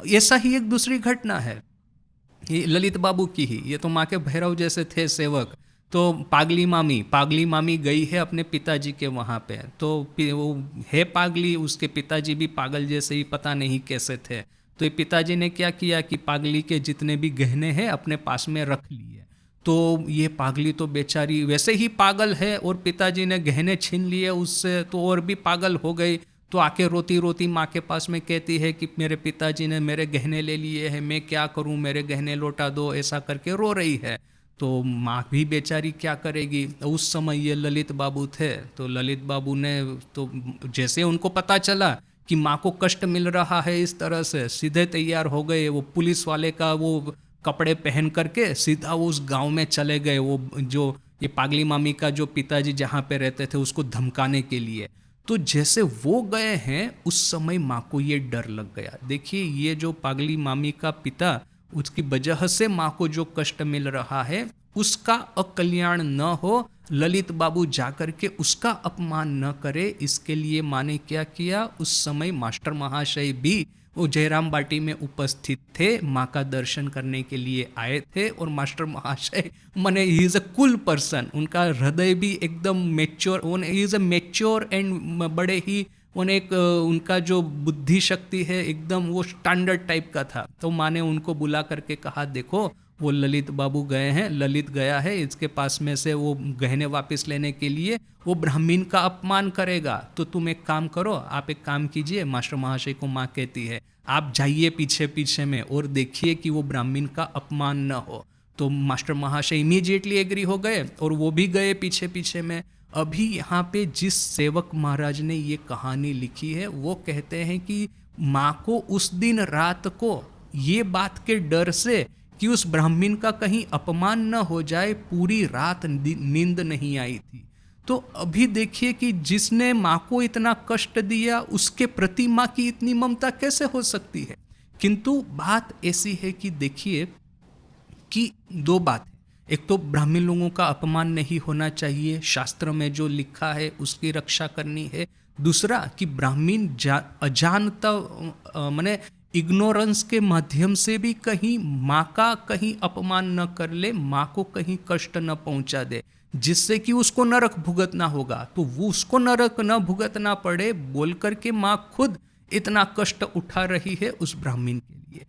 ऐसा ही एक दूसरी घटना है, ये ललित बाबू की ही। ये तो माँ के भैरव जैसे थे सेवक। तो पागली मामी गई है अपने पिताजी के वहाँ पे, तो वो है पागली, उसके पिताजी भी पागल जैसे ही पता नहीं कैसे थे। तो ये पिताजी ने क्या किया कि पागली के जितने भी गहने हैं अपने पास में रख लिए। तो ये पागली तो बेचारी वैसे ही पागल है, और पिताजी ने गहने छीन लिए उससे, तो और भी पागल हो गई। तो आके रोती रोती माँ के पास में कहती है कि मेरे पिताजी ने मेरे गहने ले लिए हैं, मैं क्या करूँ, मेरे गहने लौटा दो, ऐसा करके रो रही है। तो माँ भी बेचारी क्या करेगी। उस समय ये ललित बाबू थे, तो ललित बाबू ने, तो जैसे उनको पता चला कि माँ को कष्ट मिल रहा है इस तरह से, सीधे तैयार हो गए। वो पुलिस वाले का वो कपड़े पहन करके सीधा वो उस गांव में चले गए, वो जो ये पागली मामी का जो पिताजी जहाँ पे रहते थे उसको धमकाने के लिए। तो जैसे वो गए हैं उस समय माँ को ये डर लग गया। देखिए ये जो पागली मामी का पिता, उसकी वजह से माँ को जो कष्ट मिल रहा है, उसका अकल्याण न हो, ललित बाबू जाकर के उसका अपमान न करे, इसके लिए माँ ने क्या किया, उस समय मास्टर महाशय भी वो जयराम बाटी में उपस्थित थे, माँ का दर्शन करने के लिए आए थे। और मास्टर महाशय माने he is a cool person, उनका हृदय भी एकदम mature, he is a mature and बड़े ही एक उनका जो बुद्धि शक्ति है एकदम वो स्टैंडर्ड टाइप का था। तो माँ ने उनको बुला करके कहा, देखो वो ललित बाबू गए हैं, ललित गया है, इसके पास में से वो गहने वापस लेने के लिए, वो ब्राह्मण का अपमान करेगा। तो तुम एक काम करो, आप एक काम कीजिए, मास्टर महाशय को माँ कहती है, आप जाइए पीछे पीछे में और देखिए कि वो ब्राह्मण का अपमान न हो। तो मास्टर महाशय इमीडिएटली एग्री हो गए और वो भी गए पीछे पीछे में। अभी यहाँ पे जिस सेवक महाराज ने ये कहानी लिखी है वो कहते हैं कि माँ को उस दिन रात को ये बात के डर से कि उस ब्राह्मण का कहीं अपमान न हो जाए, पूरी रात नींद नहीं आई थी। तो अभी देखिए कि जिसने माँ को इतना कष्ट दिया उसके प्रति माँ की इतनी ममता कैसे हो सकती है। किंतु बात ऐसी है कि देखिए कि दो बात है, एक तो ब्राह्मण लोगों का अपमान नहीं होना चाहिए, शास्त्र में जो लिखा है उसकी रक्षा करनी है। दूसरा कि ब्राह्मण अजानता माने इग्नोरेंस के माध्यम से भी कहीं माँ का कहीं अपमान न कर ले, माँ को कहीं कष्ट न पहुंचा दे, जिससे कि उसको नरक भुगतना होगा। तो वो उसको नरक न भुगतना पड़े बोल करके माँ खुद इतना कष्ट उठा रही है उस ब्राह्मण के लिए।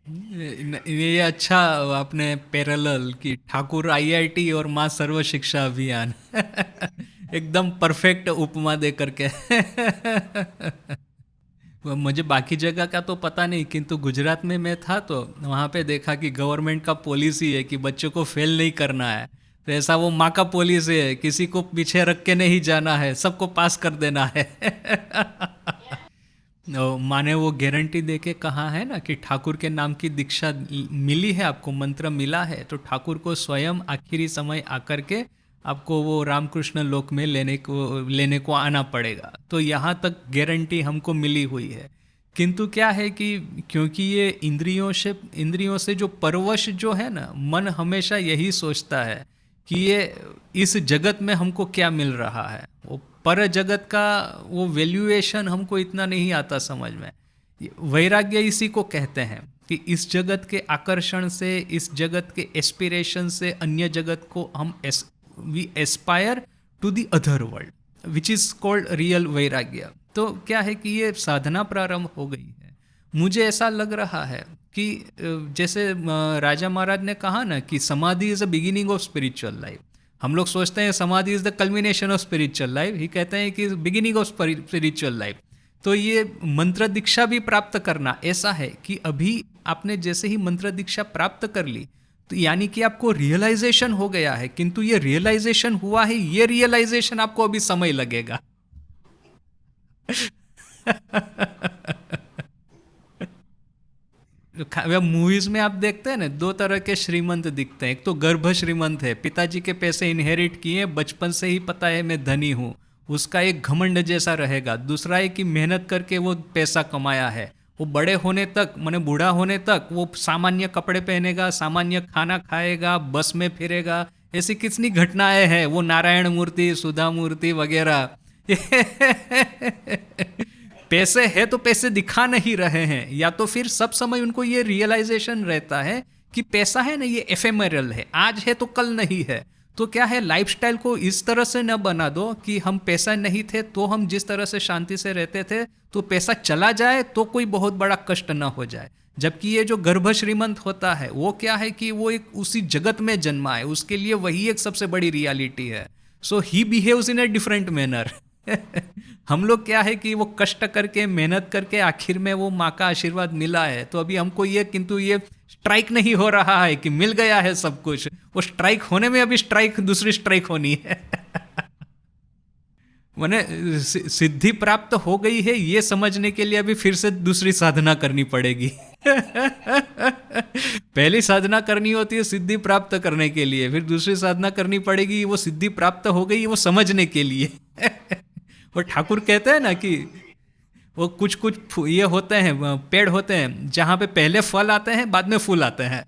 ये अच्छा आपने पैरेलल की ठाकुर आईआईटी और माँ सर्व शिक्षा अभियान एकदम परफेक्ट उपमा दे करके मुझे बाकी जगह का तो पता नहीं, किंतु गुजरात में मैं था तो वहाँ पे देखा कि गवर्नमेंट का पॉलिसी है कि बच्चों को फेल नहीं करना है। तो ऐसा वो माँ का पॉलिसी है, किसी को पीछे रख के नहीं जाना है, सबको पास कर देना है माँ ने वो गारंटी दे के कहा है ना कि ठाकुर के नाम की दीक्षा मिली है आपको, मंत्र मिला है, तो ठाकुर को स्वयं आखिरी समय आकर के आपको वो रामकृष्ण लोक में लेने को आना पड़ेगा। तो यहाँ तक गारंटी हमको मिली हुई है। किंतु क्या है कि क्योंकि ये इंद्रियों से जो परवश जो है ना, मन हमेशा यही सोचता है कि ये इस जगत में हमको क्या मिल रहा है, वो पर जगत का वो वैल्यूएशन हमको इतना नहीं आता समझ में। वैराग्य इसी को कहते हैं कि इस जगत के आकर्षण से, इस जगत के एस्पिरेशन से अन्य जगत को हम we aspire to the other world which is called real वैराग्य। तो क्या है कि ये साधना प्रारंभ हो गई है। मुझे ऐसा लग रहा है कि जैसे राजा महाराज ने कहा ना कि samadhi is the beginning of spiritual life. हम लोग सोचते हैं samadhi is the culmination of spiritual life, he कहते हैं कि बिगिनिंग ऑफ स्पिरिचुअल लाइफ। तो ये मंत्र दीक्षा भी प्राप्त करना ऐसा है कि अभी आपने जैसे ही मंत्र दीक्षा प्राप्त कर ली तो यानी कि आपको रियलाइजेशन हो गया है, किंतु ये रियलाइजेशन हुआ है, ये रियलाइजेशन आपको अभी समय लगेगा। मूवीज में आप देखते हैं ना, दो तरह के श्रीमंत दिखते हैं। एक तो गर्भ श्रीमंत है, पिताजी के पैसे इनहेरिट किए, बचपन से ही पता है मैं धनी हूँ, उसका एक घमंड जैसा रहेगा। दूसरा है कि मेहनत करके वो पैसा कमाया है, वो बड़े होने तक, माने बूढ़ा होने तक वो सामान्य कपड़े पहनेगा, सामान्य खाना खाएगा, बस में फिरेगा। ऐसी कितनी घटनाएं हैं, वो नारायण मूर्ति, सुधा मूर्ति वगैरह। पैसे है तो पैसे दिखा नहीं रहे हैं, या तो फिर सब समय उनको ये रियलाइजेशन रहता है कि पैसा है ना ये एफेमरल है, आज है तो कल नहीं है। तो क्या है, लाइफस्टाइल को इस तरह से न बना दो कि हम पैसा नहीं थे तो हम जिस तरह से शांति से रहते थे, तो पैसा चला जाए तो कोई बहुत बड़ा कष्ट न हो जाए। जबकि ये जो गर्भ श्रीमंत होता है वो क्या है कि वो एक उसी जगत में जन्मा है, उसके लिए वही एक सबसे बड़ी रियलिटी है। So he behaves in a different manner. हम लोग क्या है कि वो कष्ट करके मेहनत करके आखिर में वो माँ का आशीर्वाद मिला है, तो अभी हमको ये, किंतु ये स्ट्राइक नहीं हो रहा है कि मिल गया है सब कुछ। वो स्ट्राइक होने में अभी स्ट्राइक, दूसरी स्ट्राइक होनी है। मैंने सिद्धि प्राप्त हो गई है ये समझने के लिए अभी फिर से दूसरी साधना करनी पड़ेगी। पहली साधना करनी होती है सिद्धि प्राप्त करने के लिए, फिर दूसरी साधना करनी पड़ेगी वो सिद्धि प्राप्त हो गई वो समझने के लिए। वो ठाकुर कहते हैं ना कि वो कुछ कुछ ये होते हैं, पेड़ होते हैं जहाँ पे पहले फल आते हैं बाद में फूल आते हैं।